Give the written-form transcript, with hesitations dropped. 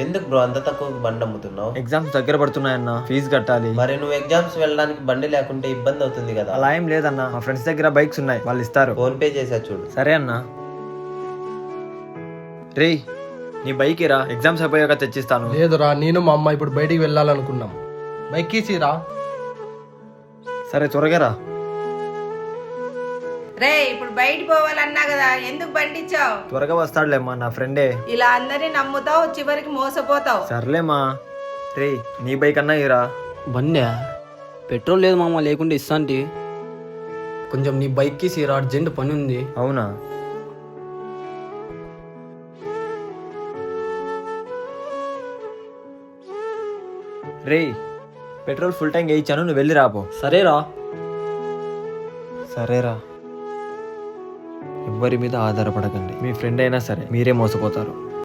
ఎందుకు బ్రో అంత తక్కువ బండి అమ్ముతున్నావు? ఎగ్జామ్స్ దగ్గర పడుతున్నాయన్న, ఫీజు కట్టాలి. మరి నువ్వు ఎగ్జామ్స్ వెళ్ళడానికి బండి లేకుంటే ఇబ్బంది అవుతుంది కదా. అలా ఏం లేదన్న, మా ఫ్రెండ్స్ దగ్గర బైక్స్ ఉన్నాయి, వాళ్ళు ఇస్తారు. ఫోన్ పే చేసా చూడు. సరే అన్న. రే నీ బైక్ రా, ఎగ్జామ్స్ అయిపోయాక తెచ్చిస్తాను. లేదురా, నేను మా అమ్మ ఇప్పుడు బయటికి వెళ్ళాలనుకున్నాం. బైక్ కీసిరా. సరే త్వరగా రా. రే ఇప్పుడు బయట పోవాలన్నా కదా, ఎందుకు బండిచ్చావు? త్వరగా వస్తాడులేమ్మా, నా ఫ్రెండే. ఇలా అందరినీ నమ్ముతావు, చివరికి మోసపోతావు. సర్లేమా. రే నీ బైక్ అన్నా ఇరా. బండే పెట్రోల్ లేదు మామ, లేకుంటే ఇస్తాంటి. కొంచెం నీ బైక్కి సీరా, అర్జెంట్ పని ఉంది. అవునా? రే పెట్రోల్ ఫుల్ ట్యాంక్ వేయించాను, నువ్వు వెళ్ళి రాపో. సరేరా. సరేరా. ఎవ్వరి మీద ఆధారపడకండి, మీ ఫ్రెండ్ అయినా సరే మీరే మోసపోతారు.